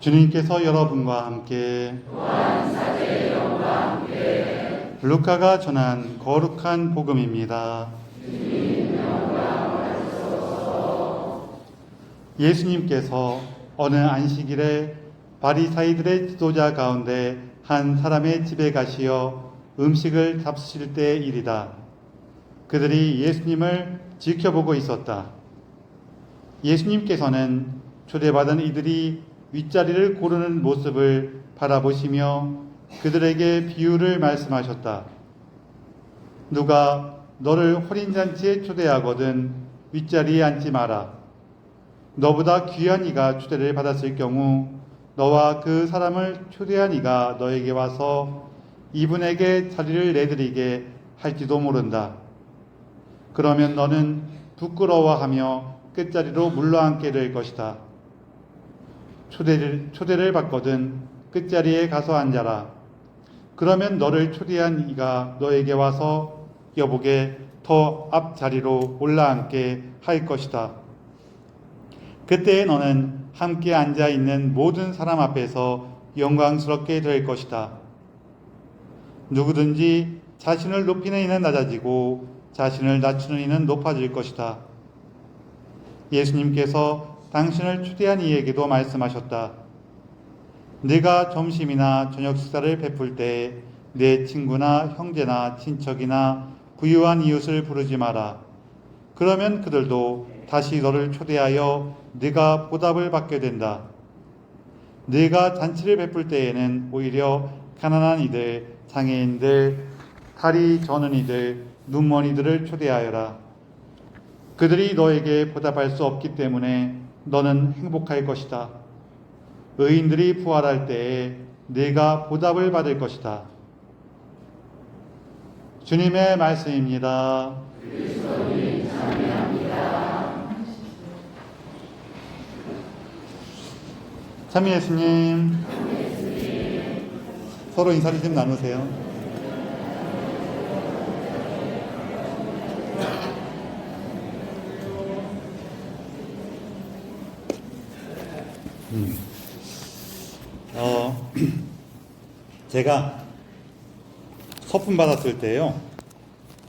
주님께서 여러분과 함께 루카가 전한 거룩한 복음입니다. 예수님께서 어느 안식일에 바리사이들의 지도자 가운데 한 사람의 집에 가시어 음식을 잡수실 때의 일이다. 그들이 예수님을 지켜보고 있었다. 예수님께서는 초대받은 이들이 윗자리를 고르는 모습을 바라보시며 그들에게 비유를 말씀하셨다. 누가 너를 혼인잔치에 초대하거든 윗자리에 앉지 마라. 너보다 귀한 이가 초대를 받았을 경우 너와 그 사람을 초대한 이가 너에게 와서 이분에게 자리를 내드리게 할지도 모른다. 그러면 너는 부끄러워하며 끝자리로 물러앉게 될 것이다. 초대를 받거든 끝자리에 가서 앉아라. 그러면 너를 초대한 이가 너에게 와서 여보게 더 앞자리로 올라앉게 할 것이다. 그때 너는 함께 앉아 있는 모든 사람 앞에서 영광스럽게 될 것이다. 누구든지 자신을 높이는 이는 낮아지고 자신을 낮추는 이는 높아질 것이다. 예수님께서 당신을 초대한 이에게도 말씀하셨다. 네가 점심이나 저녁 식사를 베풀 때 내 친구나 형제나 친척이나 부유한 이웃을 부르지 마라. 그러면 그들도 다시 너를 초대하여 네가 보답을 받게 된다. 네가 잔치를 베풀 때에는 오히려 가난한 이들, 장애인들, 다리 저는 이들, 눈먼 이들을 초대하여라. 그들이 너에게 보답할 수 없기 때문에 너는 행복할 것이다. 의인들이 부활할 때에 네가 보답을 받을 것이다. 주님의 말씀입니다. 그리스도님 찬미합니다. 참미 예수님, 서로 인사를 좀 나누세요. 제가 서품 받았을 때요,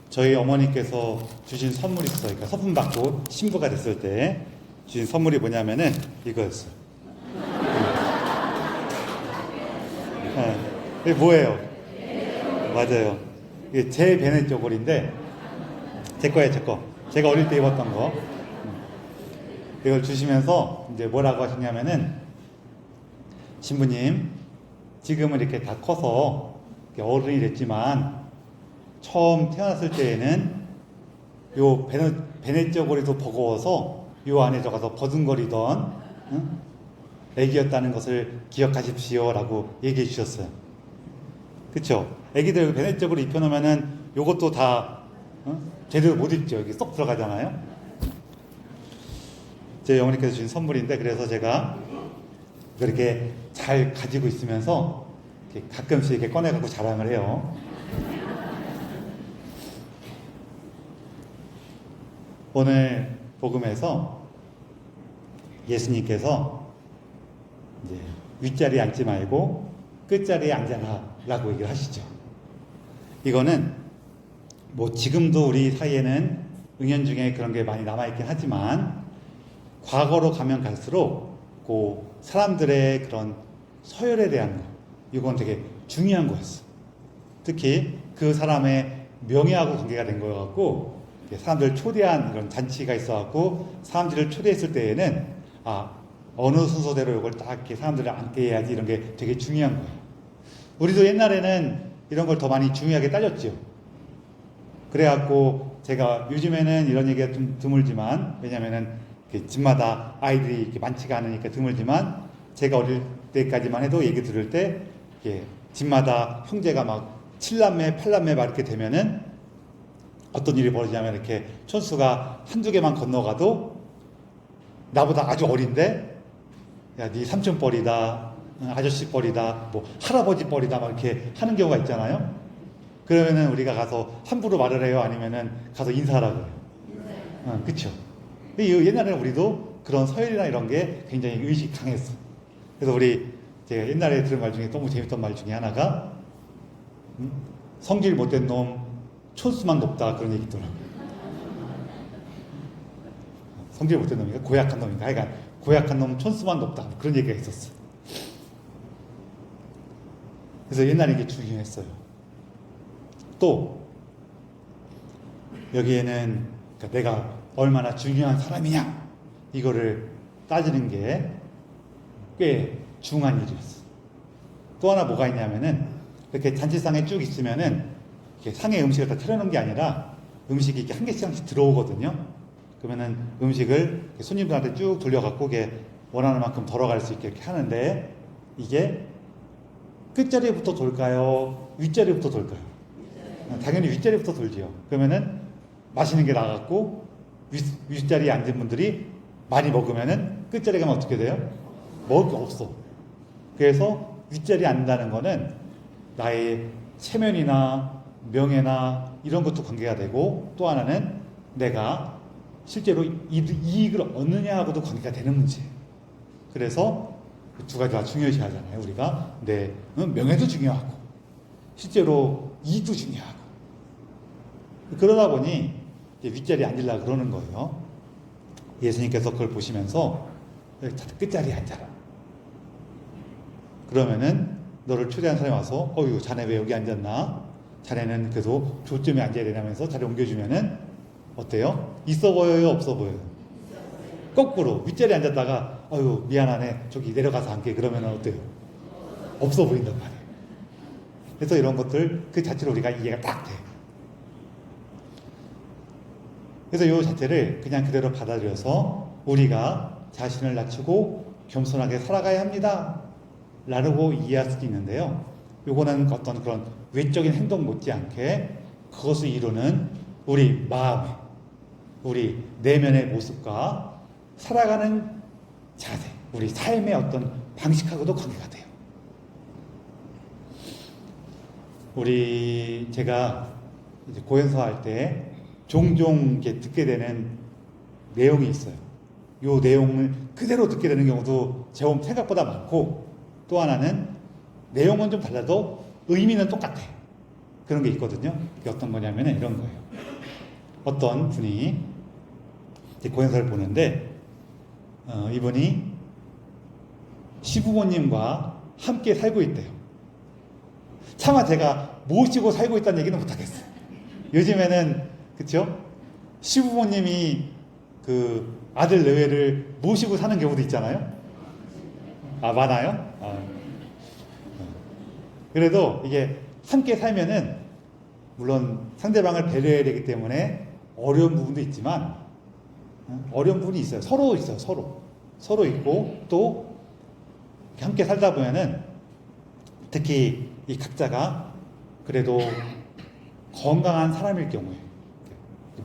저희 어머니께서 주신 선물이 있어요. 그러니까 서품 받고 신부가 됐을 때 주신 선물이 뭐냐면은 이거였어요. 네. 이게 뭐예요? 맞아요. 이게 제 베네 쪼골인데 제 거예요, 제 거. 제가 어릴 때 입었던 거. 이걸 주시면서 이제 뭐라고 하시냐면은, 신부님, 지금은 이렇게 다 커서 어른이 됐지만 처음 태어났을 때에는 요 베네 쪼고리도 버거워서 요 안에 들어가서 버둥거리던 애기였다는 것을 기억하십시오 라고 얘기해 주셨어요. 그쵸? 애기들 베네 쪼고리 입혀놓으면은 요것도 다 제대로 못 입죠. 여기 쏙 들어가잖아요. 제 어머니께서 주신 선물인데, 그래서 제가 이렇게 잘 가지고 있으면서 이렇게 가끔씩 이렇게 꺼내갖고 자랑을 해요. 오늘 복음에서 예수님께서 이제 윗자리에 앉지 말고 끝자리에 앉아라 라고 얘기를 하시죠. 이거는 뭐 지금도 우리 사이에는 은연중에 그런 게 많이 남아있긴 하지만, 과거로 가면 갈수록 그 사람들의 그런 서열에 대한 거, 이건 되게 중요한 거였어. 특히 그 사람의 명예하고 관계가 된 거 같고, 사람들 초대한 이런 잔치가 있어갖고 사람들을 초대했을 때에는 어느 순서대로 이걸 딱 이렇게 사람들을 앉게 해야지, 이런 게 되게 중요한 거예요. 우리도 옛날에는 이런 걸 더 많이 중요하게 따졌죠. 그래갖고 제가 요즘에는 이런 얘기가 좀 드물지만, 왜냐면은 집마다 아이들이 이렇게 많지가 않으니까 드물지만, 제가 어릴 때까지만 해도 얘기 들을 때 집마다 형제가 막 7남매, 8남매 막 이렇게 되면은 어떤 일이 벌어지냐면, 이렇게 촌수가 한두 개만 건너가도 나보다 아주 어린데, 야, 네 삼촌 뻘이다, 아저씨 뻘이다, 뭐 할아버지 뻘이다 막 이렇게 하는 경우가 있잖아요. 그러면은 우리가 가서 함부로 말을 해요? 아니면은 가서 인사하라고 해요? 그쵸? 옛날에는 우리도 그런 서열이나 이런 게 굉장히 의식이 강했어. 그래서 제가 옛날에 들은 말 중에 너무 재밌던 말 중에 하나가 성질 못된 놈 촌수만 높다 그런 얘기 있더라고요. 성질 못된 놈인가 고약한 놈인가 하여간 고약한 놈 촌수만 높다 그런 얘기가 있었어. 그래서 옛날에 이게 중요했어요. 또 여기에는 그러니까 내가 얼마나 중요한 사람이냐 이거를 따지는 게 꽤 중요한 일이었어. 또 하나 뭐가 있냐면은 이렇게 잔치상에 쭉 있으면은 이렇게 상에 음식을 다 차려놓은 게 아니라 음식이 이렇게 한 개씩 한 개씩 들어오거든요. 그러면은 음식을 손님들한테 쭉 돌려갖고 이게 원하는 만큼 덜어갈 수 있게 이렇게 하는데 이게 끝자리부터 돌까요? 윗자리부터 돌까요? 당연히 윗자리부터 돌지요. 그러면은 맛있는 게 나갔고 윗자리에 앉은 분들이 많이 먹으면은 끝자리 가면 어떻게 돼요? 먹을 게 없어. 그래서 윗자리에 앉는다는 거는 나의 체면이나 명예나 이런 것도 관계가 되고 또 하나는 내가 실제로 이익을 얻느냐하고도 관계가 되는 문제예요. 그래서 두 가지 다 중요시 하잖아요. 우리가 명예도 중요하고 실제로 이익도 중요하고 그러다 보니 윗자리에 앉으려고 그러는 거예요. 예수님께서 그걸 보시면서 끝자리에 앉아라. 그러면은 너를 초대한 사람이 와서 어휴 자네 왜 여기 앉았나? 자네는 그래도 조점에 앉아야 되냐면서 자리 옮겨주면은 어때요? 있어 보여요? 없어 보여요? 거꾸로 윗자리에 앉았다가 어휴 미안하네 저기 내려가서 앉게 그러면은 어때요? 없어 보인단 말이에요. 그래서 이런 것들 그 자체로 우리가 이해가 딱 돼. 그래서 이 자체를 그냥 그대로 받아들여서 우리가 자신을 낮추고 겸손하게 살아가야 합니다 라고 이해할 수도 있는데요. 요거는 어떤 그런 외적인 행동 못지않게 그것을 이루는 우리 마음의 우리 내면의 모습과 살아가는 자세, 우리 삶의 어떤 방식하고도 관계가 돼요. 제가 이제 고연서 할 때 종종 이렇게 듣게 되는 내용이 있어요. 요 내용을 그대로 듣게 되는 경우도 제법 생각보다 많고 또 하나는 내용은 좀 달라도 의미는 똑같아. 그런 게 있거든요. 그게 어떤 거냐면 이런 거예요. 어떤 분이 고연서를 보는데 이분이 시부모님과 함께 살고 있대요. 차마 제가 모시고 살고 있다는 얘기는 못하겠어요. 요즘에는 그쵸? 시부모님이 그 아들 내외를 모시고 사는 경우도 있잖아요. 많아요? 그래도 이게 함께 살면은 물론 상대방을 배려해야 되기 때문에 어려운 부분도 있지만 어려운 부분이 있어요. 서로 있어요. 서로 있고 또 함께 살다 보면은 특히 이 각자가 그래도 건강한 사람일 경우에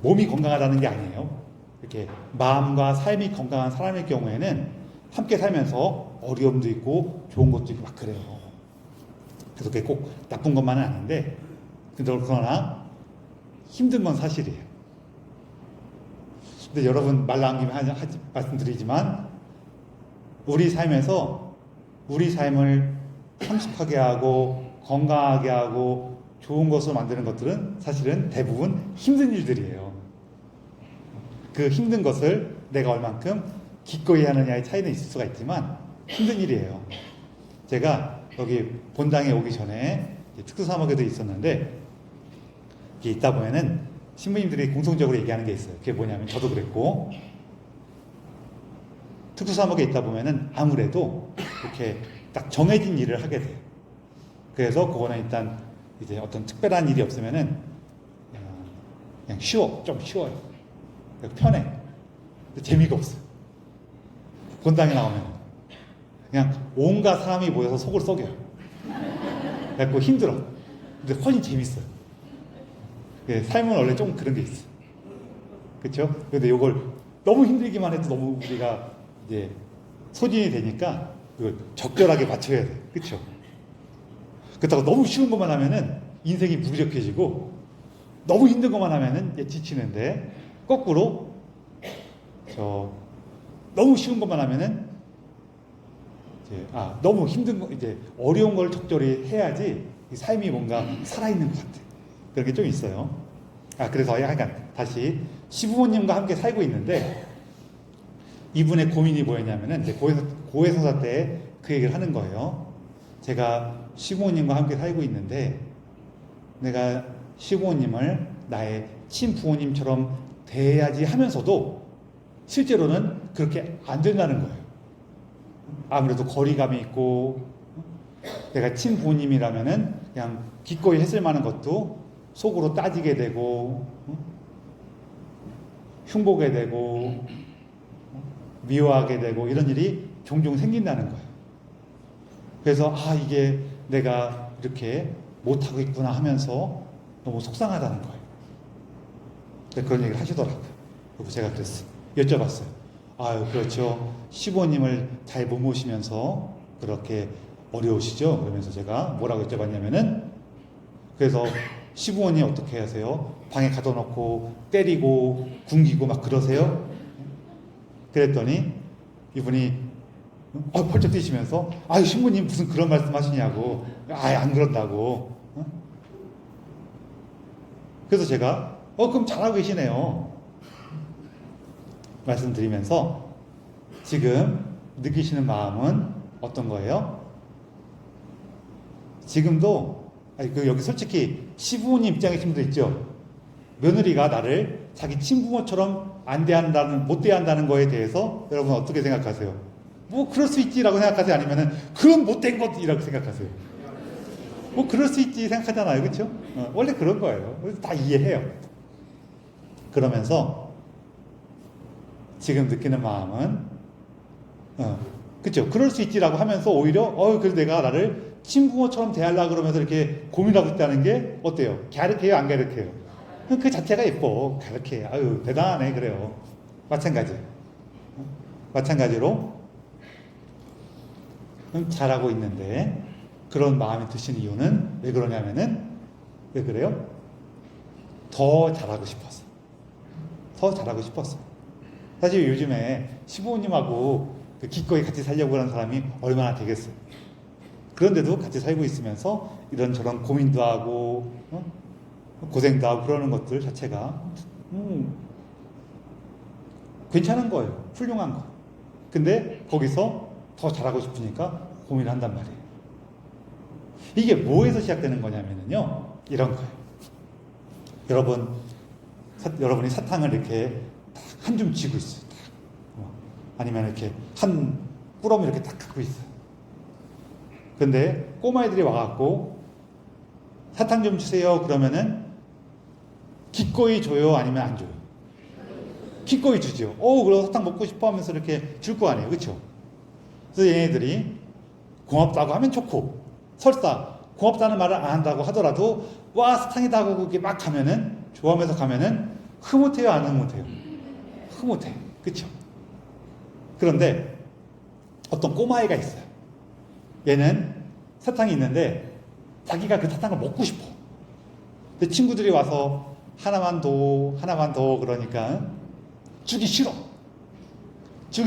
몸이 건강하다는 게 아니에요. 이렇게 마음과 삶이 건강한 사람일 경우에는 함께 살면서 어려움도 있고 좋은 것도 있고 막 그래요. 그래서 그게 꼭 나쁜 것만은 아닌데 그러나 힘든 건 사실이에요. 근데 여러분 말 나온 김에 말씀드리지만 우리 삶에서 우리 삶을 성숙하게 하고 건강하게 하고 좋은 것으로 만드는 것들은 사실은 대부분 힘든 일들이에요. 그 힘든 것을 내가 얼만큼 기꺼이 하느냐의 차이는 있을 수가 있지만 힘든 일이에요. 제가 여기 본당에 오기 전에 특수사목에도 있었는데 이게 있다 보면은 신부님들이 공통적으로 얘기하는 게 있어요. 그게 뭐냐면 저도 그랬고 특수사목에 있다 보면은 아무래도 이렇게 딱 정해진 일을 하게 돼요. 그래서 그거는 일단 이제 어떤 특별한 일이 없으면은 그냥 좀 쉬워요. 편해. 근데 재미가 없어요. 본당에 나오면 그냥 온갖 사람이 모여서 속을 썩여요. 그래서 힘들어. 근데 훨씬 재밌어요. 삶은 원래 좀 그런 게 있어. 그렇죠? 근데 이걸 너무 힘들기만 해도 너무 우리가 이제 소진이 되니까 이걸 적절하게 맞춰야 돼. 그렇죠? 그렇다고 너무 쉬운 것만 하면은 인생이 무기력해지고 너무 힘든 것만 하면은 이제 지치는데 거꾸로 너무 쉬운 것만 하면은 너무 힘든 거, 이제 어려운 걸 적절히 해야지 이 삶이 뭔가 살아있는 것 같아. 그런 게 좀 있어요. 그래서 약간 다시 시부모님과 함께 살고 있는데 이분의 고민이 뭐였냐면은 이제 고해성사 때 그 얘기를 하는 거예요. 제가 시부모님과 함께 살고 있는데 내가 시부모님을 나의 친부모님처럼 대해야지 하면서도 실제로는 그렇게 안 된다는 거예요. 아무래도 거리감이 있고 내가 친부모님이라면은 그냥 기꺼이 했을 만한 것도 속으로 따지게 되고 흉보게 되고 미워하게 되고 이런 일이 종종 생긴다는 거예요. 그래서 이게 내가 이렇게 못하고 있구나 하면서 너무 속상하다는 거예요. 그런 얘기를 하시더라고요. 그래서 제가 그랬어요. 여쭤봤어요. 그렇죠. 시부모님을 잘 못 모시면서 그렇게 어려우시죠? 그러면서 제가 뭐라고 여쭤봤냐면은 그래서 시부모님 어떻게 하세요? 방에 가둬놓고 때리고 굶기고 막 그러세요? 그랬더니 이분이 벌쩍 뛰시면서 신부님 무슨 그런 말씀 하시냐고. 안 그런다고. 그래서 제가 그럼 잘하고 계시네요. 말씀드리면서 지금 느끼시는 마음은 어떤 거예요? 지금도 여기 솔직히 시부모님 입장이신 분도 있죠. 며느리가 나를 자기 친부모처럼 못 대한다는 거에 대해서 여러분 어떻게 생각하세요? 뭐 그럴 수 있지라고 생각하세요? 아니면은 그런 못된 것이라고 생각하세요? 뭐 그럴 수 있지 생각하잖아요. 그렇죠? 원래 그런 거예요. 그래서 다 이해해요. 그러면서 지금 느끼는 마음은 그렇죠? 그럴 수 있지라고 하면서 오히려 그래서 내가 나를 친부모처럼 대하려고 그러면서 이렇게 고민하고 있다는 게 어때요? 갸륵해요? 안 갸륵해요? 그 자체가 예뻐. 갸륵해. 대단하네. 그래요. 마찬가지로 잘하고 있는데 그런 마음이 드시는 이유는 왜 그러냐면은 왜 그래요? 더 잘하고 싶었어. 사실 요즘에 시부모님하고 기꺼이 같이 살려고 하는 사람이 얼마나 되겠어요. 그런데도 같이 살고 있으면서 이런저런 고민도 하고 고생도 하고 그러는 것들 자체가 괜찮은 거예요. 훌륭한 거. 근데 거기서 더 잘하고 싶으니까 고민을 한단 말이에요. 이게 뭐에서 시작되는 거냐면요. 이런 거예요. 여러분이 사탕을 이렇게 한 줌 쥐고 있어요. 아니면 이렇게 한 뿌러미 이렇게 딱 갖고 있어요. 근데 꼬마애들이 와갖고 사탕 좀 주세요. 그러면은 기꺼이 줘요? 아니면 안 줘요? 기꺼이 주죠. 그래서 사탕 먹고 싶어 하면서 이렇게 줄 거 아니에요. 그렇죠? 그래서 얘네들이 고맙다고 하면 좋고 설사 고맙다는 말을 안 한다고 하더라도 사탕이다 하고 그렇게 막 가면은 좋아하면서 가면은 흐뭇해요? 안 흐뭇해요? 흐뭇해. 그렇죠? 그런데 어떤 꼬마애가 있어요. 얘는 사탕이 있는데 자기가 그 사탕을 먹고 싶어. 근데 친구들이 와서 하나만 더 그러니까 주기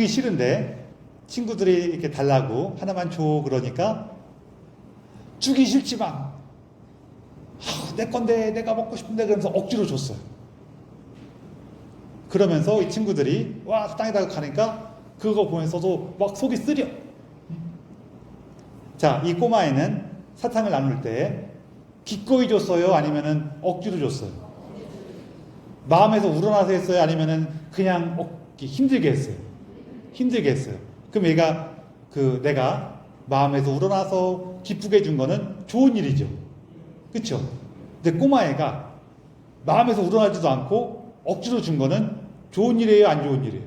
싫은데 친구들이 이렇게 달라고 하나만 줘 그러니까 주기 싫지만 내 건데 내가 먹고 싶은데 그러면서 억지로 줬어요. 그러면서 이 친구들이 사탕에다가 가니까 그거 보면서도 막 속이 쓰려. 자, 이 꼬마애는 사탕을 나눌 때 기꺼이 줬어요? 아니면은 억지로 줬어요? 마음에서 우러나서 했어요? 아니면은 그냥 힘들게 했어요? 힘들게 했어요. 그럼 얘가 내가 마음에서 우러나서 기쁘게 준 거는 좋은 일이죠. 그쵸? 근데 꼬마애가 마음에서 우러나지도 않고 억지로 준 거는 좋은 일이에요? 안 좋은 일이에요?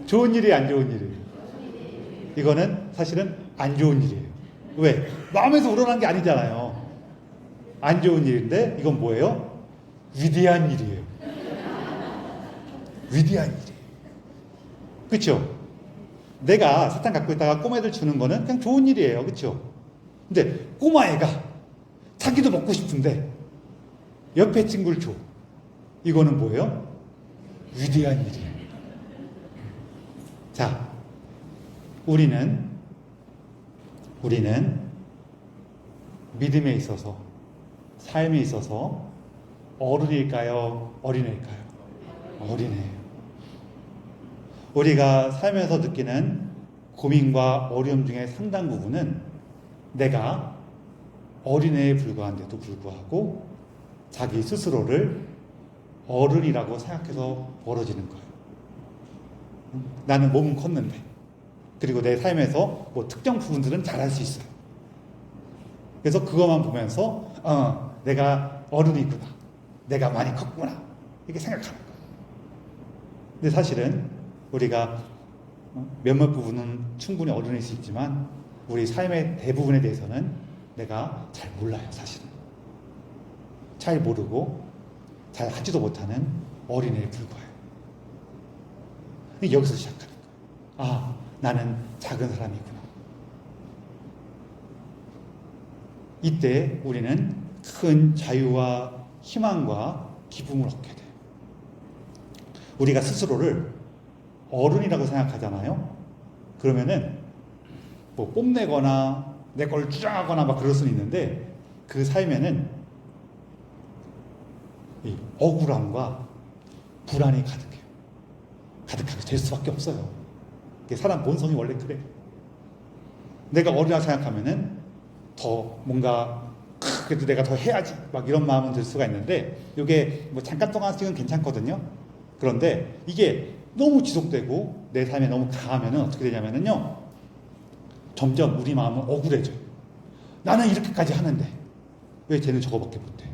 좋은 일이에요? 안 좋은 일이에요? 이거는 사실은 안 좋은 일이에요. 왜? 마음에서 우러난 게 아니잖아요. 안 좋은 일인데 이건 뭐예요? 위대한 일이에요. 위대한 일이에요. 그렇죠? 내가 사탕 갖고 있다가 꼬마애들 주는 거는 그냥 좋은 일이에요. 그렇죠? 근데 꼬마애가 자기도 먹고 싶은데 옆에 친구를 줘. 이거는 뭐예요? 위대한 일이에요. 자, 우리는 믿음에 있어서, 삶에 있어서 어른일까요? 어린애일까요? 어린애예요. 우리가 살면서 느끼는 고민과 어려움 중에 상당 부분은 내가 어린애에 불과한데도 불구하고 자기 스스로를 어른이라고 생각해서 벌어지는 거예요. 나는 몸은 컸는데, 그리고 내 삶에서 뭐 특정 부분들은 잘할 수 있어요. 그래서 그것만 보면서 내가 어른이구나, 내가 많이 컸구나, 이렇게 생각하는 거예요. 근데 사실은 우리가 몇몇 부분은 충분히 어른일 수 있지만 우리 삶의 대부분에 대해서는 내가 잘 몰라요. 사실은 잘 모르고 잘 하지도 못하는 어린애에 불과해요. 여기서 시작하는 거예요. 나는 작은 사람이구나. 이때 우리는 큰 자유와 희망과 기쁨을 얻게 돼요. 우리가 스스로를 어른이라고 생각하잖아요. 그러면은 뭐 뽐내거나 내 걸 주장하거나 막 그럴 수는 있는데 그 삶에는 이 억울함과 불안이 가득하게 될 수밖에 없어요. 사람 본성이 원래 그래. 내가 어리라고 생각하면은 더 뭔가 그래도 내가 더 해야지 막 이런 마음은 들 수가 있는데 이게 뭐 잠깐 동안씩은 괜찮거든요. 그런데 이게 너무 지속되고 내 삶에 너무 강하면은 어떻게 되냐면은요, 점점 우리 마음은 억울해져요. 나는 이렇게까지 하는데 왜 쟤는 저거밖에 못해?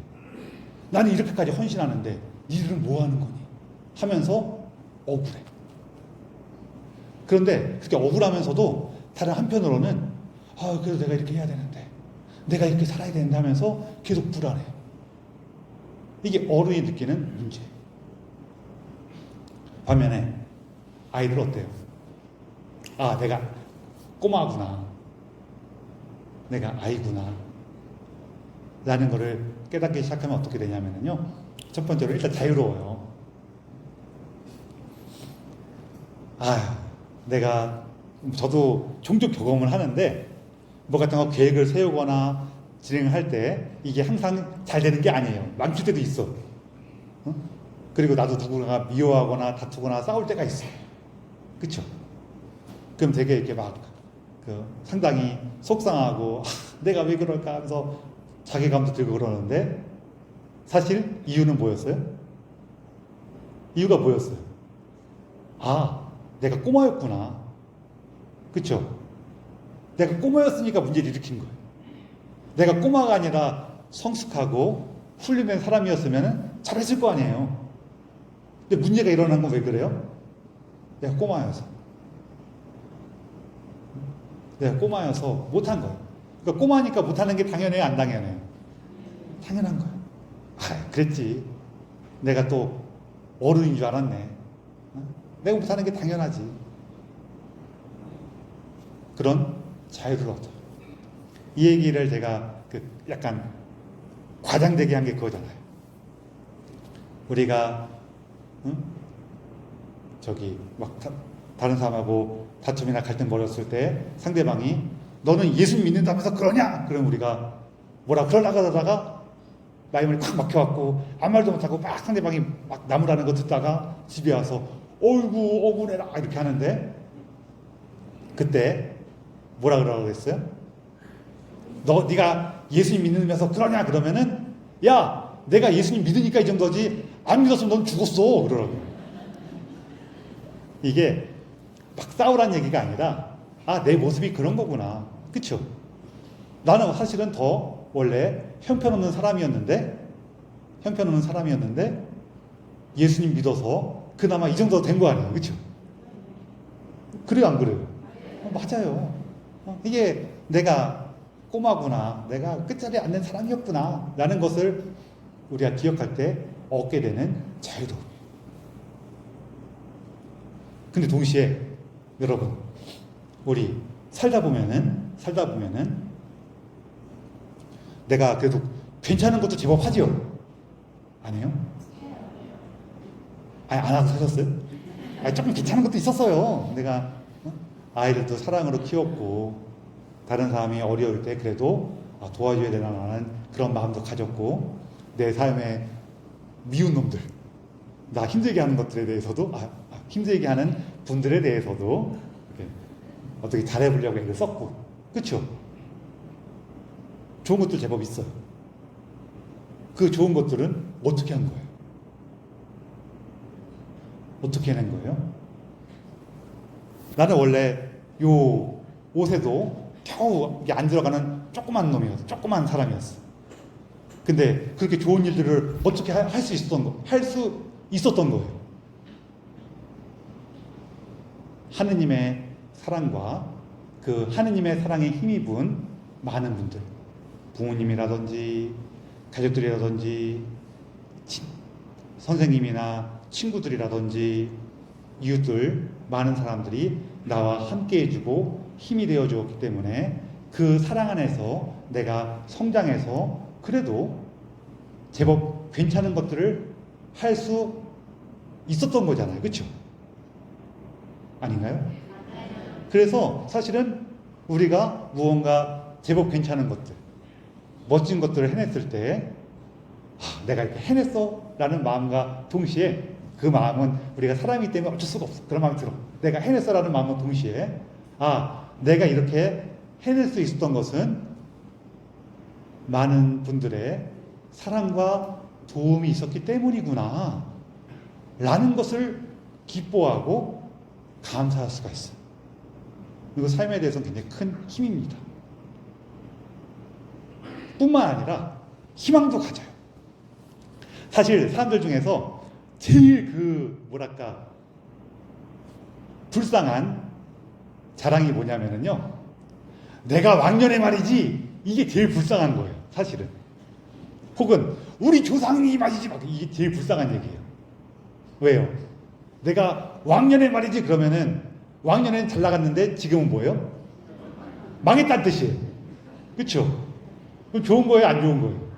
나는 이렇게까지 헌신하는데 니들은 뭐 하는 거니? 하면서 억울해. 그런데 그렇게 억울하면서도 다른 한편으로는 그래도 내가 이렇게 해야 되는데, 내가 이렇게 살아야 되는데 하면서 계속 불안해요. 이게 어른이 느끼는 문제예요. 반면에 아이들 어때요? 내가 꼬마구나, 내가 아이구나 라는 거를 깨닫기 시작하면 어떻게 되냐면요, 첫 번째로 일단 자유로워요. 저도 종종 경험을 하는데 뭐 같은 거 계획을 세우거나 진행을 할 때 이게 항상 잘 되는 게 아니에요. 망칠 때도 있어. 그리고 나도 누군가 미워하거나 다투거나 싸울 때가 있어. 그쵸? 그럼 되게 이렇게 상당히 속상하고 내가 왜 그럴까 하면서 자괴감도 들고 그러는데, 사실 이유는 뭐였어요? 이유가 뭐였어요? 내가 꼬마였구나. 그쵸? 내가 꼬마였으니까 문제를 일으킨 거예요. 내가 꼬마가 아니라 성숙하고 훈련된 사람이었으면 잘했을 거 아니에요. 근데 문제가 일어난 건 왜 그래요? 내가 꼬마여서 못한 거예요. 그러니까 꼬마니까 못하는 게 당연해요, 안 당연해요? 당연한 거예요. 그랬지. 내가 또 어른인 줄 알았네. 내가 못하는 게 당연하지. 그런 자유를 얻어요. 이 얘기를 제가 약간 과장되게 한 게 그거잖아요. 우리가 다른 사람하고 다툼이나 갈등 벌였을 때 상대방이 너는 예수 믿는다면서 그러냐? 그럼 우리가 뭐라 그러려고 하다가 마음이 콱 막혀갖고 아무 말도 못하고 막 상대방이 막 나무라는 거 듣다가 집에 와서 어이구 억울해라 이렇게 하는데, 그때 뭐라 그러라고 했어요? 네가 예수님 믿으면서 그러냐? 그러면은 야, 내가 예수님 믿으니까 이 정도지, 안 믿었으면 넌 죽었어 그러라고. 이게 막 싸우란 얘기가 아니라 내 모습이 그런 거구나. 그쵸? 나는 사실은 더 원래 형편없는 사람이었는데 예수님 믿어서 그나마 이 정도 된 거 아니에요. 그쵸? 그래요, 안 그래요? 맞아요. 이게 내가 꼬마구나, 내가 끝자리에 앉는 사람이었구나 라는 것을 우리가 기억할 때 얻게 되는 자유로움. 근데 동시에 여러분, 우리 살다 보면은 내가 그래도 괜찮은 것도 제법 하지요? 아니에요? 안 하고 사셨어요? 조금 괜찮은 것도 있었어요. 내가 아이들도 사랑으로 키웠고 다른 사람이 어려울 때 그래도 도와줘야 되나라는 그런 마음도 가졌고 내 삶에 미운 놈들, 나 힘들게 하는 것들에 대해서도 힘들게 하는 분들에 대해서도 이렇게 어떻게 잘해보려고 애를 썼고, 그렇죠? 좋은 것들 제법 있어요. 그 좋은 것들은 어떻게 한 거예요? 어떻게 해낸 거예요? 나는 원래 요 옷에도 겨우 이게 안 들어가는 조그만 놈이었어. 조그만 사람이었어. 근데 그렇게 좋은 일들을 어떻게 할 수 있었던 거예요. 하느님의 사랑과 그 하느님의 사랑에 힘입은 많은 분들, 부모님이라든지 가족들이라든지 선생님이나 친구들이라든지 이웃들, 많은 사람들이 나와 함께 해주고 힘이 되어 주었기 때문에 그 사랑 안에서 내가 성장해서 그래도 제법 괜찮은 것들을 할 수 있었던 거잖아요. 그렇죠? 아닌가요? 그래서 사실은 우리가 무언가 제법 괜찮은 것들, 멋진 것들을 해냈을 때 내가 이렇게 해냈어 라는 마음과 동시에 그 마음은 우리가 사람이기 때문에 어쩔 수가 없어. 그런 마음이 들어. 내가 해냈어 라는 마음과 동시에 내가 이렇게 해낼 수 있었던 것은 많은 분들의 사랑과 도움이 있었기 때문이구나 라는 것을 기뻐하고 감사할 수가 있어요. 그리고 삶에 대해서는 굉장히 큰 힘입니다. 뿐만 아니라 희망도 가져요. 사실 사람들 중에서 제일 불쌍한 자랑이 뭐냐면요, 내가 왕년에 말이지, 이게 제일 불쌍한 거예요. 사실은. 혹은 우리 조상이 말이지, 이게 제일 불쌍한 얘기예요. 왜요? 내가 왕년에 말이지 그러면은 왕년에는 잘 나갔는데 지금은 뭐예요? 망했다는 뜻이에요. 그렇죠? 그럼 좋은 거예요, 안 좋은 거예요?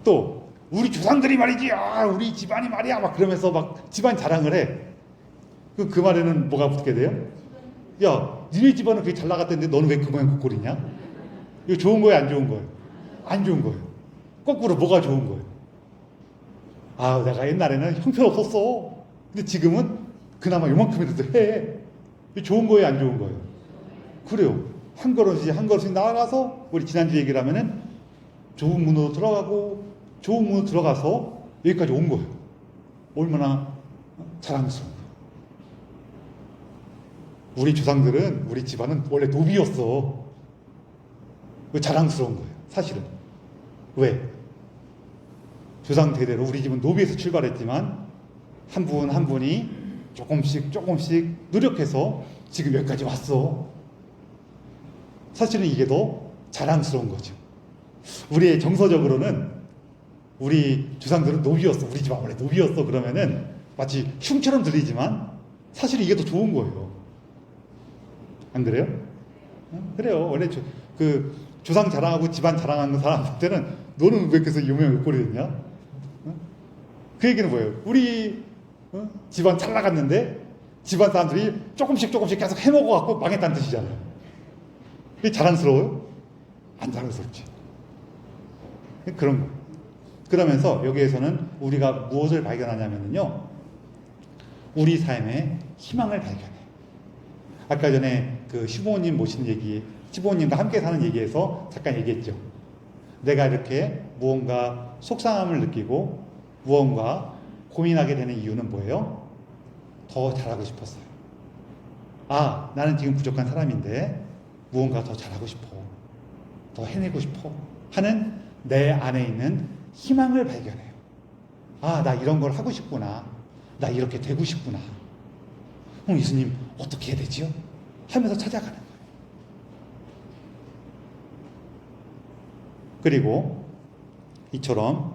또 우리 조상들이 말이지, 우리 집안이 말이야, 막 그러면서 막 집안 자랑을 해. 그 말에는 뭐가 붙게 돼요? 야, 니네 집안은 그게 잘 나갔다는데 너는 왜 그 모양 그 꼴이냐? 이거 좋은 거예요, 안 좋은 거예요? 안 좋은 거예요. 거꾸로 뭐가 좋은 거예요? 내가 옛날에는 형편없었어. 근데 지금은 그나마 요만큼이라도 해. 이거 좋은 거예요, 안 좋은 거예요? 그래요. 한 걸음씩 나아가서 우리 지난주 얘기를 하면은 좋은 문으로 들어가고 좋은 문으로 들어가서 여기까지 온 거예요. 얼마나 자랑스러운 거예요. 우리 조상들은, 우리 집안은 원래 노비였어. 자랑스러운 거예요, 사실은. 왜? 조상 대대로 우리 집은 노비에서 출발했지만 한 분 한 분이 조금씩 노력해서 지금 여기까지 왔어. 사실은 이게 더 자랑스러운 거죠. 우리의 정서적으로는 우리 조상들은 노비였어, 우리 집안 원래 노비였어 그러면은 마치 흉처럼 들리지만 사실 이게 더 좋은 거예요. 안 그래요? 그래요. 원래 조상 자랑하고 집안 자랑하는 사람한테는 너는 왜 그래서 유명한 꼴이 됐냐? 그 얘기는 뭐예요? 우리 집안 잘 나갔는데 집안 사람들이 조금씩 계속 해먹어갖고 망했다는 뜻이잖아요. 그게 자랑스러워요? 안 자랑스럽지. 그런 거. 그러면서 여기에서는 우리가 무엇을 발견하냐면요, 우리 삶의 희망을 발견해. 아까 전에 그 시부모님 모시는 얘기, 시부모님과 함께 사는 얘기에서 잠깐 얘기했죠. 내가 이렇게 무언가 속상함을 느끼고 무언가 고민하게 되는 이유는 뭐예요? 더 잘하고 싶었어요. 나는 지금 부족한 사람인데 무언가 더 잘하고 싶어, 더 해내고 싶어 하는 내 안에 있는 희망을 발견해요. 나 이런 걸 하고 싶구나, 나 이렇게 되고 싶구나. 예수님 어떻게 해야 되지요? 하면서 찾아가는 거예요. 그리고 이처럼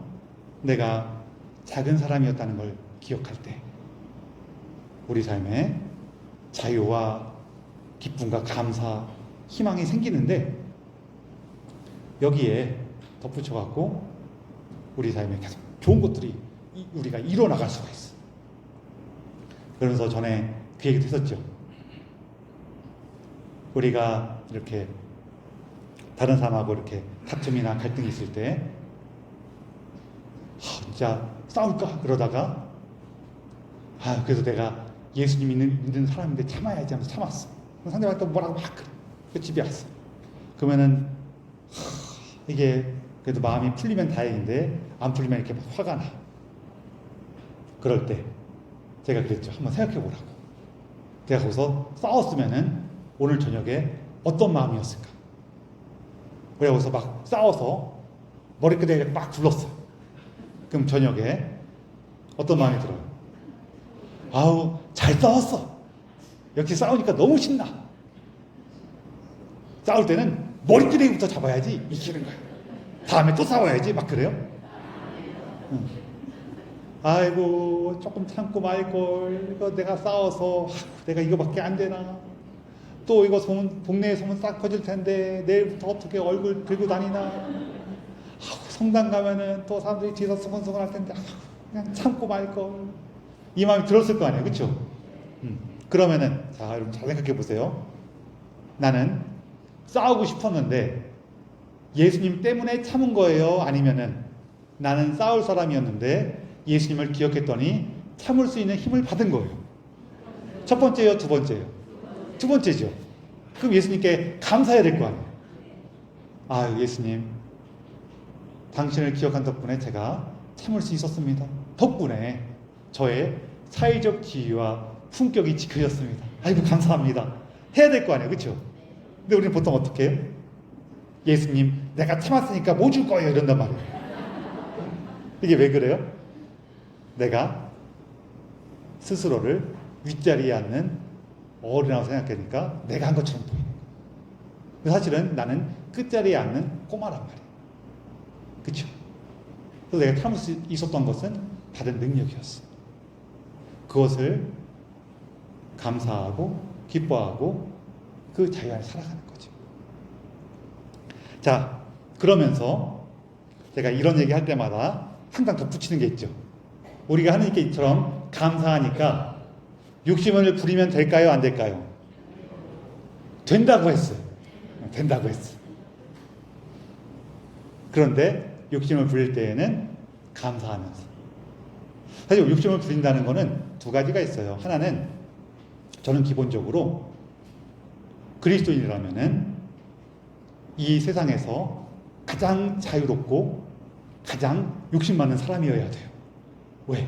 내가 작은 사람이었다는 걸 기억할 때 우리 삶에 자유와 기쁨과 감사, 희망이 생기는데, 여기에 덧붙여갖고 우리 삶에 계속 좋은 것들이 우리가 이뤄나갈 수가 있어. 그러면서 전에 그 얘기도 했었죠. 우리가 이렇게 다른 사람하고 이렇게 다툼이나 갈등이 있을 때 진짜 싸울까? 그러다가 그래서 내가 예수님 믿는 사람인데 참아야지 하면서 참았어. 상대방이 또 뭐라고 막 그래. 그 집에 왔어. 그러면은 이게 그래도 마음이 풀리면 다행인데 안 풀리면 이렇게 막 화가 나. 그럴 때 제가 그랬죠. 한번 생각해 보라고. 내가 거기서 싸웠으면은 오늘 저녁에 어떤 마음이었을까? 그래서 거기서 막 싸워서 머리끄댕이를 막 굴렀어. 그럼 저녁에 어떤 마음이 들어요? 아우, 잘 싸웠어. 역시 싸우니까 너무 신나. 싸울 때는 머리끄댕이부터 잡아야지 이기는 거야. 다음에 또 싸워야지. 막 그래요? 응. 아이고, 조금 참고 말걸. 이거 내가 싸워서 내가 이거밖에 안 되나. 또 이거 동네에 소문 싹 퍼질 텐데 내일부터 어떻게 얼굴 들고 다니나. 성당 가면은 또 사람들이 뒤에서 수근수근 할 텐데 그냥 참고 말걸. 이 마음이 들었을 거 아니에요. 그렇죠? 그러면은 자, 여러분 잘 생각해 보세요. 나는 싸우고 싶었는데 예수님 때문에 참은 거예요? 아니면은 나는 싸울 사람이었는데 예수님을 기억했더니 참을 수 있는 힘을 받은 거예요? 첫 번째요? 두 번째요? 두 번째죠. 그럼 예수님께 감사해야 될 거 아니에요? 예수님, 당신을 기억한 덕분에 제가 참을 수 있었습니다. 덕분에 저의 사회적 지위와 품격이 지켜졌습니다. 아이고, 감사합니다. 해야 될 거 아니에요. 그렇죠? 근데 우리는 보통 어떻게 해요? 예수님, 내가 참았으니까 뭐 줄 거예요? 이런단 말이에요. 이게 왜 그래요? 내가 스스로를 윗자리에 앉는 어른이라고 생각하니까 내가 한 것처럼 보이는 거예요. 사실은 나는 끝자리에 앉는 꼬마란 말이에요. 그렇죠? 그래서 내가 참을 수 있었던 것은 다른 능력이었어. 그것을 감사하고 기뻐하고 그 자유 안에 살아가는 거죠. 자, 그러면서 제가 이런 얘기 할 때마다 항상 덧붙이는 게 있죠. 우리가 하나님께 이처럼 감사하니까 욕심을 부리면 될까요? 안 될까요? 된다고 했어요. 된다고 했어요. 그런데 욕심을 부릴 때에는 감사하면서. 사실 욕심을 부린다는 거는 두 가지가 있어요. 하나는 저는 기본적으로 그리스도인이라면은 이 세상에서 가장 자유롭고 가장 욕심 많은 사람이어야 돼요. 왜?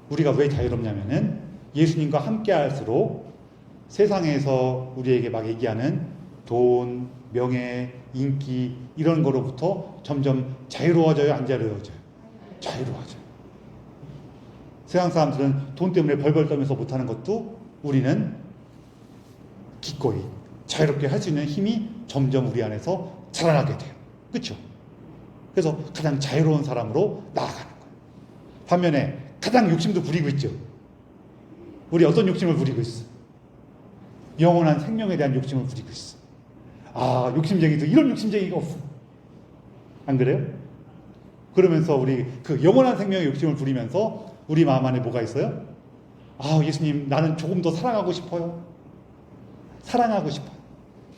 우리가 왜 자유롭냐면은 예수님과 함께 할수록 세상에서 우리에게 막 얘기하는 돈, 명예, 인기 이런 거로부터 점점 자유로워져요? 안 자유로워져요? 자유로워져요. 세상 사람들은 돈 때문에 벌벌 떨면서 못하는 것도 우리는 기꺼이 자유롭게 할 수 있는 힘이 점점 우리 안에서 자라나게 돼요. 그렇죠? 그래서 가장 자유로운 사람으로 나아가는 거예요. 반면에 가장 욕심도 부리고 있죠. 우리 어떤 욕심을 부리고 있어? 영원한 생명에 대한 욕심을 부리고 있어. 욕심쟁이도 이런 욕심쟁이가 없어. 안 그래요? 그러면서 우리 그 영원한 생명의 욕심을 부리면서 우리 마음 안에 뭐가 있어요? 예수님, 나는 조금 더 사랑하고 싶어요. 사랑하고 싶어요.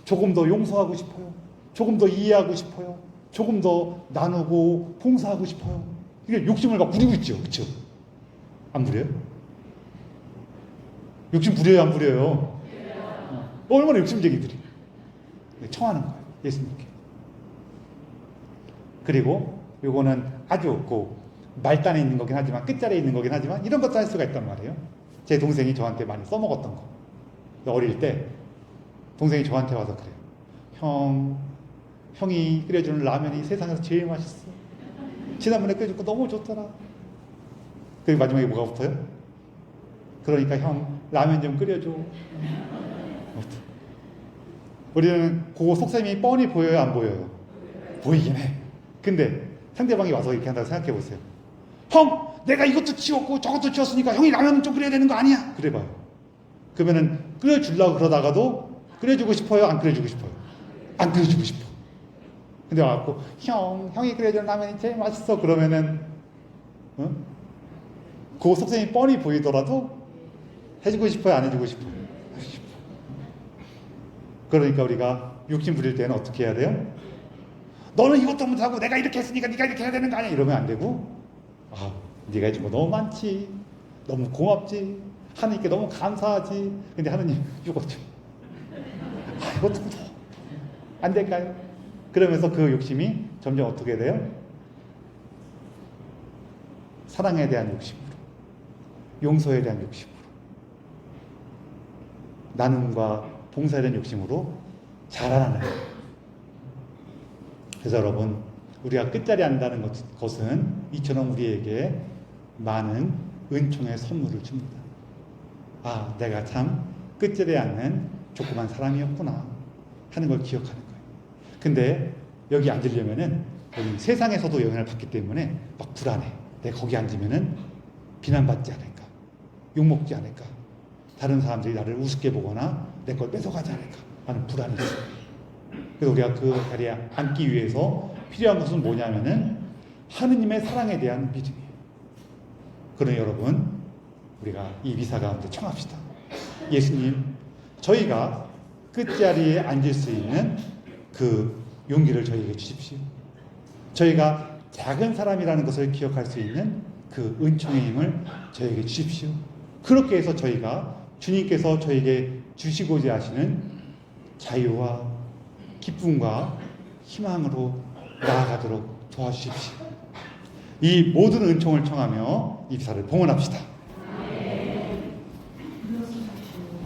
조금 더 용서하고 싶어요. 조금 더 이해하고 싶어요. 조금 더 나누고 봉사하고 싶어요. 이게 욕심을 막 부리고 있죠. 그렇죠? 안 부려요? 욕심 부려요? 안 부려요? 얼마나 욕심쟁이들이 청하는 거예요. 예수님께. 그리고 요거는 아주 없고 말단에 있는 거긴 하지만 끝자리에 있는 거긴 하지만 이런 것도 할 수가 있단 말이에요. 제 동생이 저한테 많이 써먹었던 거. 어릴 때 동생이 저한테 와서 그래요. 형이 끓여주는 라면이 세상에서 제일 맛있어. 지난번에 끓여준 거 너무 좋더라. 그리고 마지막에 뭐가 붙어요? 그러니까 형 라면 좀 끓여줘. 우리는 그 속셈이 뻔히 보여요? 안 보여요? 보이긴 해. 근데 상대방이 와서 이렇게 한다고 생각해 보세요. 형, 내가 이것도 치웠고 저것도 치웠으니까 형이 라면 좀 끓여야 되는 거 아니야? 그래봐요. 그러면은 끓여주려고 그러다가도 끓여주고 싶어요? 안 끓여주고 싶어요? 안 끓여주고 싶어. 근데 와갖고 형이 끓여주는 라면이 제일 맛있어. 그러면은 그 속셈이 뻔히 보이더라도 해주고 싶어요? 안 해주고 싶어요? 해주고 싶어. 그러니까 우리가 욕심 부릴 때는 어떻게 해야 돼요? 너는 이것도 못하고 내가 이렇게 했으니까 네가 이렇게 해야 되는 거 아니야? 이러면 안 되고, 아, 네가 해준 거 너무 많지, 너무 고맙지, 하나님께 너무 감사하지. 근데 하나님 이것 좀, 이것도 좀 안 될까요? 그러면서 그 욕심이 점점 어떻게 돼요? 사랑에 대한 욕심으로, 용서에 대한 욕심으로, 나눔과 봉사에 대한 욕심으로 자라나는 거예요. 그래서 여러분, 우리가 끝자리 한다는 것은 이처럼 우리에게 많은 은총의 선물을 줍니다. 아, 내가 참 끝자리에 앉는 조그만 사람이었구나 하는 걸 기억하는 거예요. 근데 여기 앉으려면은 여기 세상에서도 영향을 받기 때문에 막 불안해. 내가 거기 앉으면은 비난받지 않을까, 욕먹지 않을까, 다른 사람들이 나를 우습게 보거나 내 걸 뺏어가지 않을까 하는 불안이 있어요. 그래서 우리가 그 자리에 앉기 위해서 필요한 것은 뭐냐면은 하느님의 사랑에 대한 믿음이에요. 그러니 여러분, 우리가 이 미사 가운데 청합시다. 예수님, 저희가 끝자리에 앉을 수 있는 그 용기를 저희에게 주십시오. 저희가 작은 사람이라는 것을 기억할 수 있는 그 은총의 힘을 저에게 주십시오. 그렇게 해서 저희가 주님께서 저에게 주시고자 하시는 자유와 기쁨과 희망으로 나아가도록 도와주십시오. 이 모든 은총을 청하며 이 기사를 봉헌합시다.